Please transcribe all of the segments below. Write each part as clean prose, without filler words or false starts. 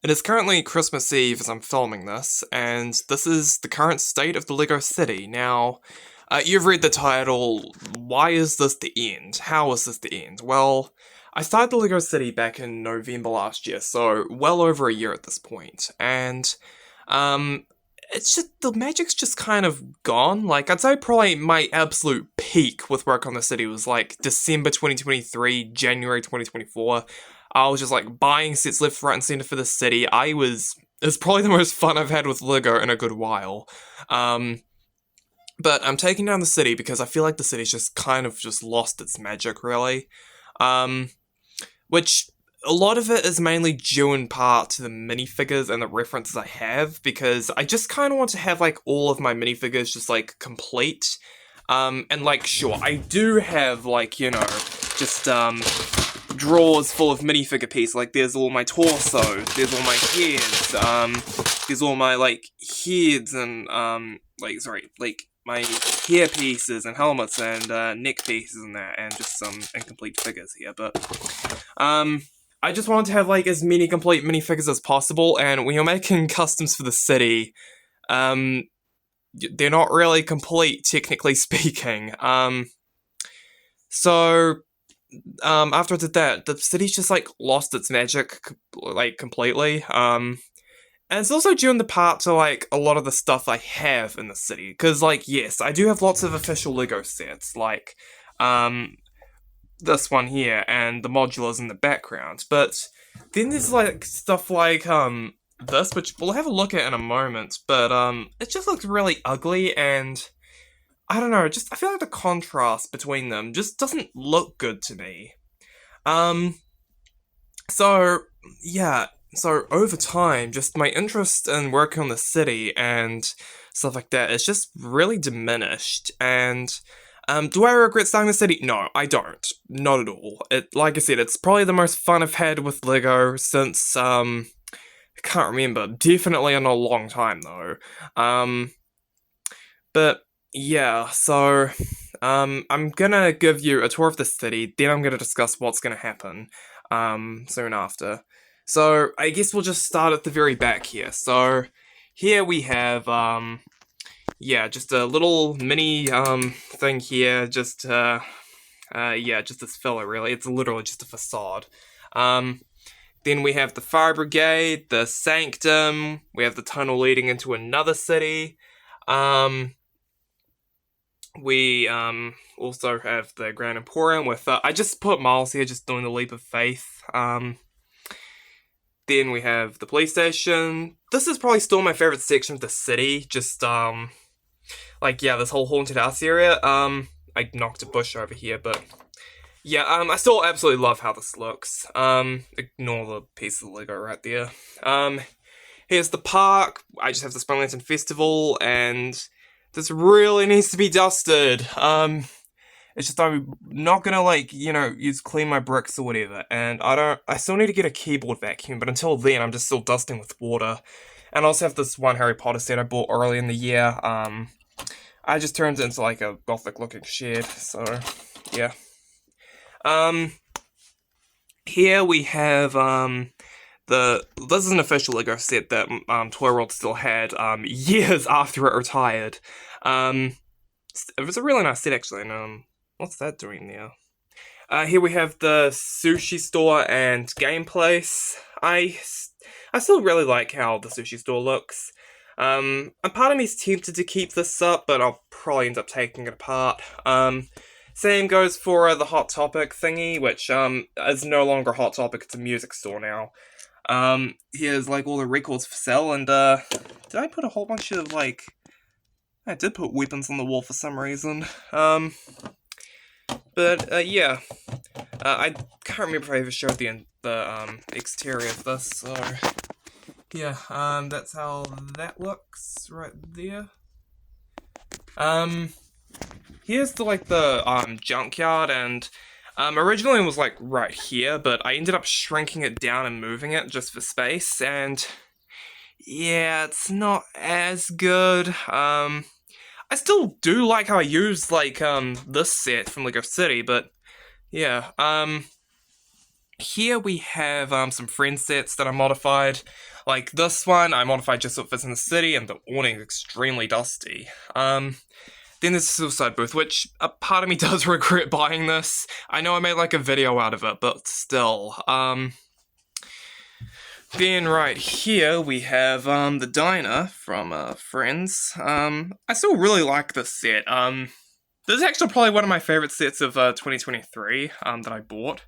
It is currently Christmas Eve as I'm filming this, and this is the current state of the LEGO City. Now, you've read the title, why is this the end? How is this the end? Well, I started the LEGO City back in November last year, so well over a year at this point, and, it's just, the magic's just kind of gone. Like, I'd say probably my absolute peak with work on the city was like December 2023, January 2024. I was just like buying sets left, right, and center for the city. It's probably the most fun I've had with Lego in a good while. Um, but I'm taking down the city because I feel like the city's just kind of just lost its magic, really. Um, which a lot of it is mainly due in part to the minifigures and the references I have, because I just kind of want to have like all of my minifigures just like complete. And like, sure, I do have like, just drawers full of minifigure pieces. Like, there's all my torso, there's all my heads, there's all my like heads and like my hair pieces and helmets and neck pieces and that, and just some incomplete figures here. But I just wanted to have like as many complete minifigures as possible. And when you're making customs for the city, um, they're not really complete, technically speaking. So after I did that, the city's just like lost its magic like completely. And it's also due in the part to like a lot of the stuff I have in the city, because like yes, I do have lots of official Lego sets, like um this one here and the modulars in the background. But then there's like stuff like this, which we'll have a look at in a moment. But it just looks really ugly, and I don't know, just I feel like the contrast between them just doesn't look good to me. Um, so yeah, so over time, just my interest in working on the city and stuff like that is just really diminished. And do I regret starting the city? No, I don't. Not at all. It, like I said, it's probably the most fun I've had with Lego since I can't remember. Definitely in a long time though. Um, but yeah, so I'm gonna give you a tour of the city, then I'm gonna discuss what's gonna happen soon after. So I guess we'll just start at the very back here. So here we have yeah, just a little mini thing here, just yeah, just this filler really. It's literally just a facade. Um then we have the fire brigade, the sanctum, we have the tunnel leading into another city. Um we also have the Grand Emporium with I just put Miles here just doing the leap of faith. Then we have the police station. This is probably still my favorite section of the city. Just like yeah, this whole haunted house area. I knocked a bush over here, but yeah, I still absolutely love how this looks. Ignore the piece of Lego right there. Here's the park. I just have the Spring Lantern Festival, and this really needs to be dusted. It's just I'm not gonna like use clean my bricks or whatever, and I still need to get a keyboard vacuum, but until then I'm just still dusting with water. And I also have this one Harry Potter set I bought early in the year. I just turned it into like a gothic looking shed, so yeah. Um, Here we have this is an official Lego set that Toy World still had years after it retired. Um, it was a really nice set actually, and what's that doing there? Here we have the sushi store and game place. I still really like how the sushi store looks. A part of me is tempted to keep this up, but I'll probably end up taking it apart. Same goes for the Hot Topic thingy, which is no longer Hot Topic, it's a music store now. Here's like all the records for sale, and did I put a whole bunch of like I did put weapons on the wall for some reason. But yeah. I can't remember if I ever showed the exterior of this, so yeah, that's how that looks right there. Um Here's the junkyard, and originally it was like right here, but I ended up shrinking it down and moving it just for space, and yeah, it's not as good. I still do like how I use like this set from Lego City, but yeah, Here we have some friend sets that I modified. Like this one, I modified just so it fits in the city, and the awning is extremely dusty. Then there's the Suicide Booth, which a part of me does regret buying this. I know I made like a video out of it, but still. Then right here we have the diner from Friends. I still really like this set. This is actually probably one of my favorite sets of 2023 that I bought.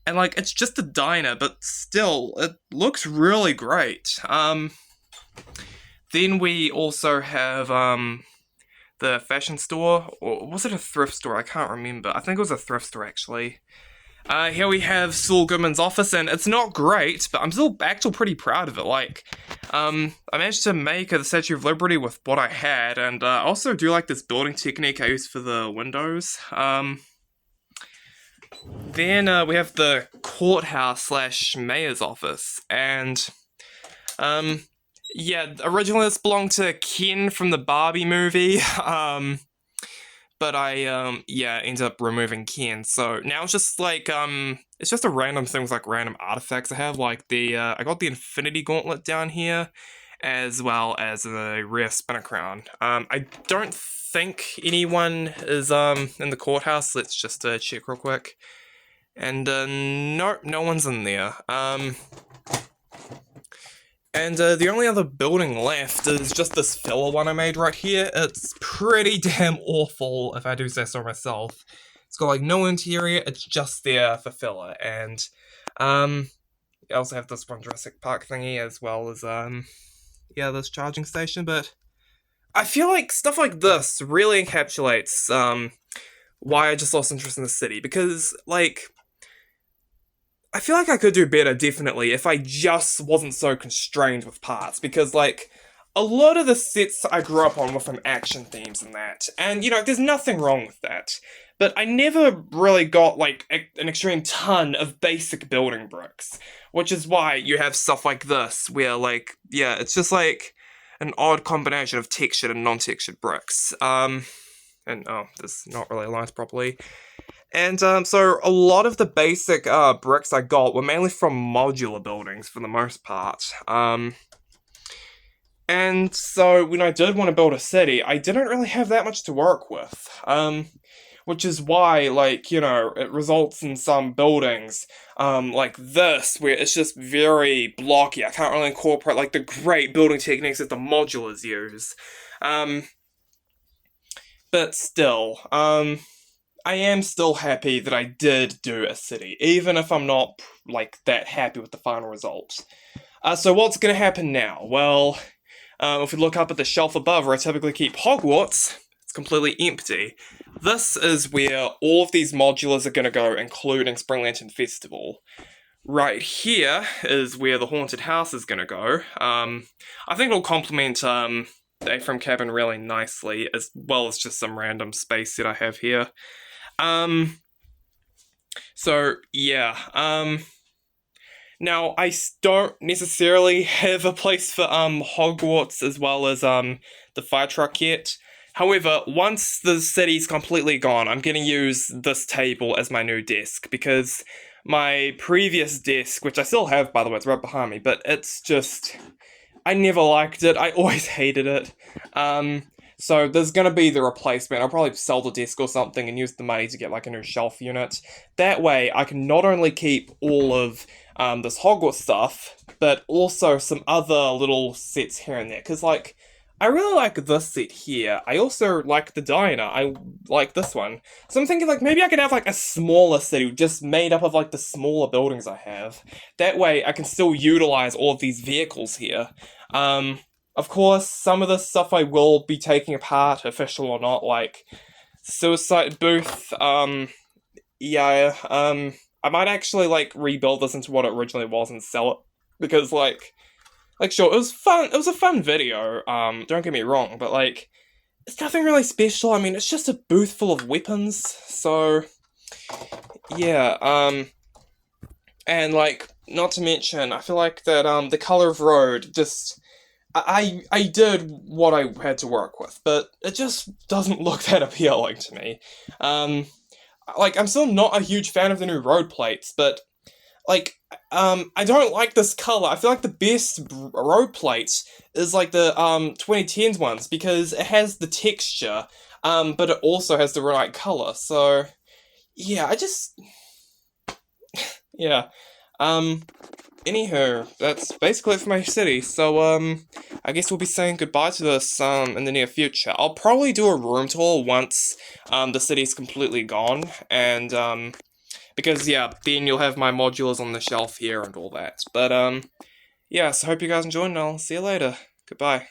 And like it's just a diner, but still it looks really great. Then we also have the fashion store, or was it a thrift store? I can't remember. I think it was a thrift store actually. Here we have Saul Goodman's office, and it's not great, but I'm still actually pretty proud of it. Like, I managed to make the Statue of Liberty with what I had, and I also do like this building technique I used for the windows. Then we have the courthouse slash mayor's office, and yeah, originally this belonged to Ken from the Barbie movie, but I yeah, ended up removing Ken, so now it's just like it's just a random things like random artifacts I have, like the I got the Infinity Gauntlet down here, as well as a rare spinner crown. I don't think anyone is in the courthouse. Let's just check real quick, and nope, no one's in there. And the only other building left is just this filler one I made right here. It's pretty damn awful, if I do say so myself. It's got like no interior, it's just there for filler. And I also have this one Jurassic Park thingy, as well as yeah, this charging station. But I feel like stuff like this really encapsulates why I just lost interest in the city, because like I feel like I could do better, definitely, if I just wasn't so constrained with parts, because, like, a lot of the sets I grew up on were from action themes and that, and, you know, there's nothing wrong with that, but I never really got, like, an extreme ton of basic building bricks, which is why you have stuff like this, where, like, yeah, it's just, like, an odd combination of textured and non-textured bricks, and, oh, this is not really aligned properly. And so a lot of the basic bricks I got were mainly from modular buildings for the most part. And so when I did want to build a city, I didn't really have that much to work with. Which is why, like, you know, it results in some buildings like this, where it's just very blocky. I can't really incorporate, like, the great building techniques that the modulars use. But still, I am still happy that I did do a city, even if I'm not, like, that happy with the final result. So what's gonna happen now? Well, if we look up at the shelf above where I typically keep Hogwarts, it's completely empty. This is where all of these modulars are gonna go, including Spring Lantern Festival. Right here is where the haunted house is gonna go. I think it'll complement the A-frame cabin really nicely, as well as just some random space that I have here. So, yeah, now, I don't necessarily have a place for, Hogwarts as well as, the fire truck yet. However, once the city's completely gone, I'm gonna use this table as my new desk, because my previous desk, which I still have, by the way, it's right behind me, but it's just, I never liked it, I always hated it. So there's gonna be the replacement. I'll probably sell the desk or something and use the money to get like a new shelf unit. That way I can not only keep all of this Hogwarts stuff, but also some other little sets here and there. Because like, I really like this set here. I also like the diner. I like this one. So I'm thinking like maybe I could have like a smaller city just made up of like the smaller buildings I have. That way I can still utilize all of these vehicles here. Of course, some of this stuff I will be taking apart, official or not, like Suicide Booth, yeah, I might actually, like, rebuild this into what it originally was and sell it, because, like, sure, it was fun, it was a fun video, don't get me wrong, but, like, it's nothing really special. I mean, it's just a booth full of weapons, so, yeah, and, like, not to mention, I feel like that, the Color of Road just... I did what I had to work with, but it just doesn't look that appealing to me. Like, I'm still not a huge fan of the new road plates, but like, I don't like this color. I feel like the best road plates is like the 2010s ones because it has the texture, but it also has the right color. So yeah, I just yeah. Um, Anywho, that's basically it for my city. So, I guess we'll be saying goodbye to this, in the near future. I'll probably do a room tour once, the city's completely gone, and, because, yeah, then you'll have my modulars on the shelf here and all that. But, yeah, so hope you guys enjoyed, and I'll see you later. Goodbye.